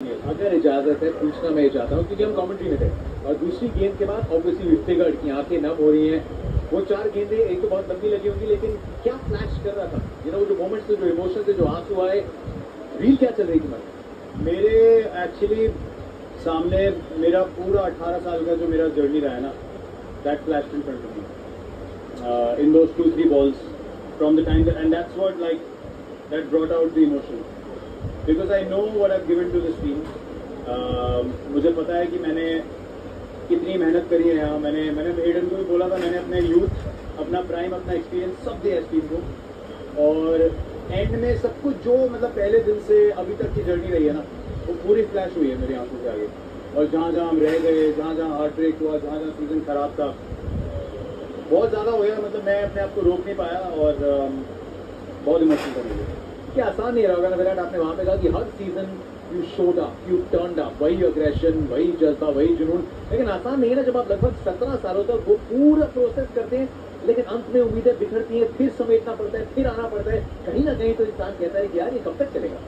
नहीं है। अगर इजाजत है पूछना मैं चाहता हूँ क्योंकि हम कमेंट्री में थे और दूसरी गेंद के बाद ऑब्वियसली विफ्टेगढ़ की आंखें नम हो रही हैं। वो 4 गेंदें एक तो बहुत लंबी लगी होंगी लेकिन क्या फ्लैश कर रहा था, वो जो मोमेंट्स थे, जो इमोशन थे, जो आंसू आए, रील क्या चल रही थी मन में? मेरे एक्चुअली सामने मेरा पूरा 18 साल का जो मेरा जर्नी रहा है ना, that flashed in front of me in those 2-3 balls from the time that, and that's what like that brought out the emotion because I know what I've given to this team. मुझे पता है कि मैंने कितनी मेहनत करी है यहाँ। मैंने हेडन को भी बोला था, मैंने अपने यूथ, अपना प्राइम, अपना एक्सपीरियंस सब दिया इस टीम को और एंड में सब कुछ जो मतलब पहले दिन से अभी तक की जर्नी रही है ना, वो पूरी फ्लैश हुई है मेरी आंखों के आगे। और जहाँ जहाँ हम रह गए, जहाँ जहाँ हार्ट ब्रेक हुआ, जहाँ जहाँ सीजन खराब था, बहुत ज़्यादा हो गया। मतलब मैं अपने आप को रोक नहीं पाया और बहुत इमोशनल कर गया। क्या आसान नहीं रहा होगा ना विराट? आपने वहां पे कहा कि हर season you showed up, you turned up, वही अग्रेशन, वही जज्बा, वही जुनून, लेकिन आसान नहीं है ना जब आप लगभग 17 सालों तक वो पूरा प्रोसेस करते हैं लेकिन अंत में उम्मीदें बिखरती हैं, फिर समेटना पड़ता है, फिर आना पड़ता है। कहीं ना कहीं तो इंसान कहता है कि यार ये कब तक चलेगा?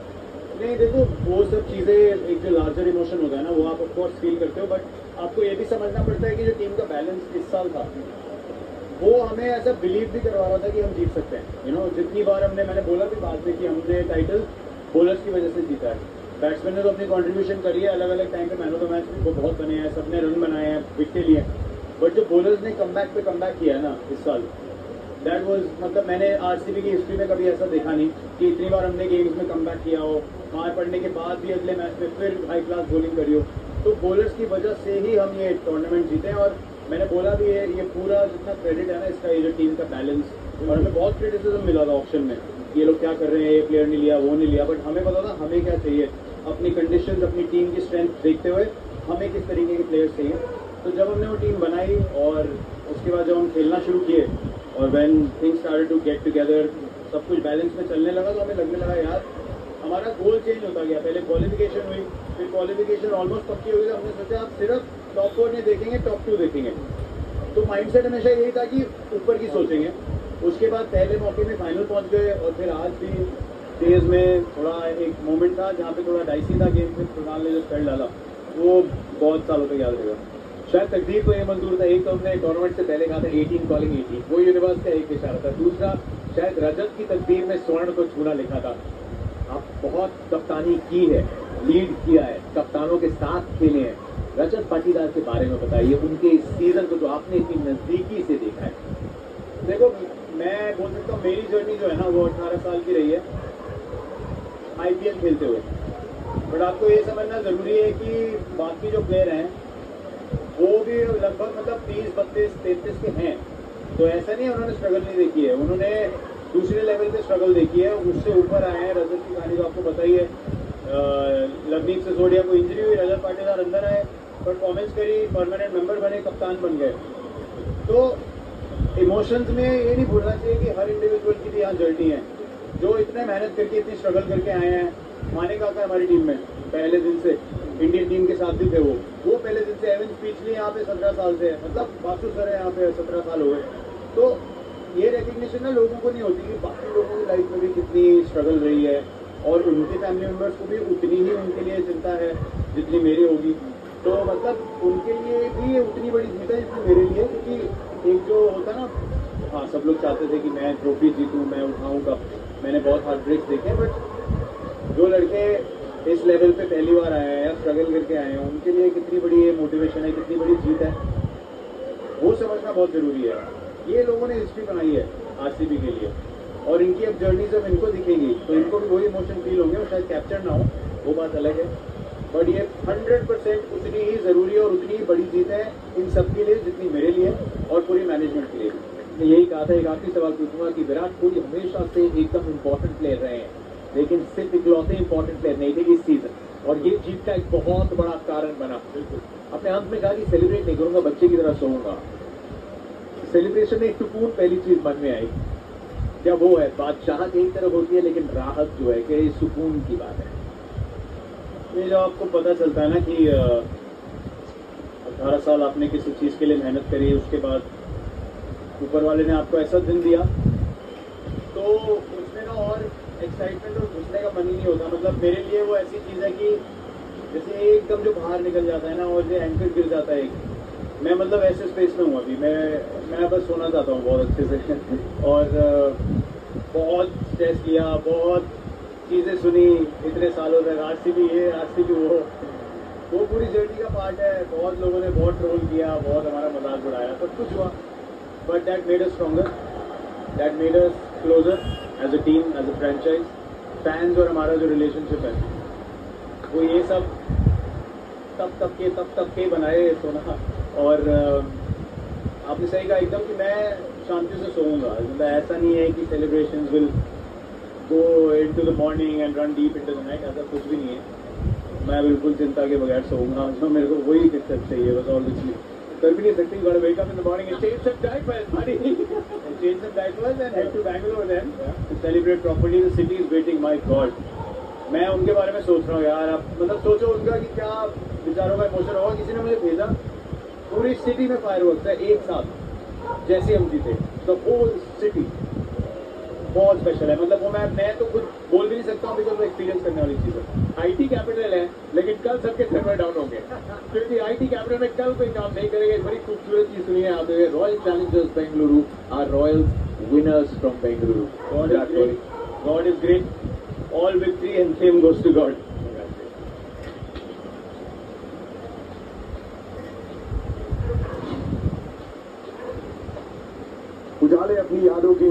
नहीं, देखो वो सब चीज़ें, एक जो लार्जर इमोशन होता है ना, वो आप ऑफकोर्स फील करते हो, बट आपको ये भी समझना पड़ता है कि जो टीम का बैलेंस इस साल था वो हमें ऐसा बिलीव भी करवा रहा था कि हम जीत सकते हैं। जितनी बार मैंने बोला भी बाद में कि हमने टाइटल बोलर्स की वजह से जीता है। बैट्समैन ने तो अपनी कंट्रीब्यूशन करी है, अलग अलग टाइम पे मैन ऑफ द मैच भी बहुत बने हैं, सबने रन बनाए हैं, विकेट लिए, बट जो बोलर्स ने कमबैक पे कमबैक किया है ना इस साल, दैट वाज, मतलब मैंने आरसीबी की हिस्ट्री में कभी ऐसा देखा नहीं कि इतनी बार हमने गेम्स में कमबैक किया हो, मार पड़ने के बाद भी अगले मैच में फिर हाई क्लास बॉलिंग करी हो। तो बोलर्स की वजह से ही हम ये टूर्नामेंट जीते हैं और मैंने बोला भी है, ये पूरा जितना क्रेडिट है ना इसका, ये जो टीम का बैलेंस, और हमें बहुत क्रिटिसिज्म मिला था ऑप्शन में, ये लोग क्या कर रहे हैं, ये प्लेयर नहीं लिया, वो नहीं लिया, बट हमें पता था हमें क्या चाहिए, अपनी कंडीशंस, अपनी टीम की स्ट्रेंथ देखते हुए हमें किस तरीके के प्लेयर्स चाहिए। तो जब हमने वो टीम बनाई और उसके बाद जब हम खेलना शुरू किए और when things started to get together, सब कुछ बैलेंस में चलने लगा, तो हमें लगने लगा यार हमारा गोल चेंज होता गया। पहले क्वालिफिकेशन हुई, फिर क्वालिफिकेशन ऑलमोस्ट पक्की हो गई, तो हमने सोचा आप सिर्फ टॉप 4 नहीं देखेंगे, टॉप 2 देखेंगे। तो माइंडसेट हमेशा यही था कि ऊपर की सोचेंगे। उसके बाद पहले मौके में फाइनल पहुंच गए और फिर आज भी तेज में थोड़ा एक मोमेंट था जहाँ पे थोड़ा डाइसी था गेम में, खुदाल ने जो स्पेल डाला वो बहुत सालों तक याद रहेगा। शायद तकदीर को ये मंजूर था, एक तो हमने टूर्नामेंट से पहले कहा था 18 कॉलिंग 18, वो यूनिवर्स का एक इशारा था। दूसरा शायद रजत की तकदीर में स्वर्ण को छूना लिखा था। आप बहुत कप्तानी की है, लीड किया है, कप्तानों के साथ खेले हैं। रजत पाटीदार के बारे में बताइए, उनके इस सीजन को जो आपने इतनी नजदीकी से देखा है। देखो, मैं बोल सकता हूँ मेरी जर्नी जो है ना वो 18 साल की रही है आईपीएल खेलते हुए, बट आपको ये समझना जरूरी है कि बाकी जो प्लेयर हैं वो भी लगभग मतलब 30, 32, 33 के हैं। तो ऐसा नहीं है उन्होंने स्ट्रगल नहीं देखी है, उन्होंने दूसरे लेवल पे स्ट्रगल देखी है, उससे ऊपर आए हैं। रजत की कहानी तो आपको पता ही है, लवनीत सिसोदिया को इंजरी हुई, रजत पाटीदार अंदर आए, परफॉर्मेंस करी, परमानेंट मेंबर बने, कप्तान बन गए। तो इमोशंस में ये नहीं भूलना चाहिए कि हर इंडिविजुअल की भी यहाँ जर्नी है, जो इतने मेहनत करके, इतनी स्ट्रगल करके आए हैं। माने काका हमारी टीम में पहले दिन से, इंडियन टीम के साथ भी थे, वो पहले दिन से। एवन स्पीचली यहाँ पे 17 साल से है, मतलब बासु सर है यहाँ पे 17 साल हो गए। तो ये रिकग्निशन ना लोगों को नहीं होती कि बाकी लोगों की लाइफ में भी कितनी स्ट्रगल रही है और उनके फैमिली मेम्बर्स को भी उतनी ही उनके लिए चिंता है जितनी मेरी होगी। तो मतलब उनके लिए भी उतनी बड़ी जीत है जितनी मेरे लिए, क्योंकि एक जो होता ना, हाँ सब लोग चाहते थे कि मैं ट्रॉफी जीतूँ, मैं उठाऊँ कप। मैंने बहुत हार्ट ब्रेक्स देखे, बट जो लड़के इस लेवल पे पहली बार आए हैं या स्ट्रगल करके आए हैं, उनके लिए कितनी बड़ी ये मोटिवेशन है, कितनी बड़ी जीत है, वो समझना बहुत ज़रूरी है। ये लोगों ने हिस्ट्री बनाई है आरसीबी के लिए, और इनकी अब जर्नी जब इनको दिखेगी तो इनको भी वही इमोशन फील होंगे, और शायद कैप्चर ना हो, वो बात अलग है, बट ये 100% उतनी ही ज़रूरी है और उतनी ही बड़ी जीत है इन सब के लिए जितनी मेरे लिए और पूरी मैनेजमेंट के लिए। मैं यही कहा था, एक आखिरी सवाल पूछूंगा कि विराट कोहली हमेशा से एकदम इम्पोर्टेंट प्लेयर रहे हैं, लेकिन सिर्फ इकलौते इंपॉर्टेंट प्लेयर नहीं थे इस सीजन, और ये जीत का एक बहुत बड़ा कारण बना। अपने अंत में कहा कि सेलिब्रेट नहीं करूंगा, बच्चे की तरह सोऊंगा। सेलिब्रेशन में एक सुकून पहली चीज मन में आई, क्या वो है? बादशाहत एक तरफ होती है, लेकिन राहत जो है कि सुकून की बात है। ये जो आपको पता चलता है ना कि 18 साल आपने किसी चीज़ के लिए मेहनत करी, उसके बाद ऊपर वाले ने आपको ऐसा दिन दिया, तो उसमें ना और एक्साइटमेंट और घुसने का मन ही नहीं होता। मतलब मेरे लिए वो ऐसी चीज़ है कि जैसे एकदम जो बाहर निकल जाता है ना और जो एंकर गिर जाता है मैं मतलब ऐसे स्पेस में हूँ अभी मैं बस सोना चाहता हूँ बहुत अच्छे से और बहुत स्ट्रेस लिया, बहुत चीज़ें सुनी इतने सालों तक, आरसीबी ये आरसीबी वो पूरी जर्नी का पार्ट है। बहुत लोगों ने बहुत ट्रोल किया, बहुत हमारा मजाक उड़ाया, सब कुछ हुआ, but that made us stronger, that made us closer as a team, as a franchise. Fans और हमारा जो रिलेशनशिप है वो ये सब तब के बनाए सोना। और आपने सही कहा एकदम कि मैं शांति से सोऊंगा, मतलब ऐसा नहीं है कि celebrations will go into the morning and run deep into the night, ऐसा कुछ भी नहीं है। मैं बिल्कुल चिंता के बगैर सोऊंगा, जो मेरे को वही दिक्कत चाहिए बस, और कुछ नहीं कर भी नहीं सकती। You gotta wake up in the morning and change some diapers, buddy. And change some diapers and head to Bangalore then to celebrate properly. The city is waiting. My God. मैं उनके बारे में सोच रहा हूँ यार, आप मतलब सोचो उनका कि क्या विचारों का इमोशन होगा। किसी ने मुझे भेजा, पूरी सिटी में फायरवर्क्स है एक साथ जैसे हम जीते, तो होल सिटी बहुत स्पेशल है। मतलब वो मैं तो खुद बोल भी नहीं सकता हूँ बिकॉज वो एक्सपीरियंस करने वाली चीज़ है। आईटी कैपिटल है, लेकिन कल सबके सर्वर डाउन होंगे क्योंकि आईटी कैपिटल में कल कोई काम नहीं करेगा। एक बड़ी खूबसूरत चीज सुनिए आप, Royal Challengers Bengaluru are royals winners from Bengaluru. God is great. All victory and fame goes to God. उजाले अपनी यादों के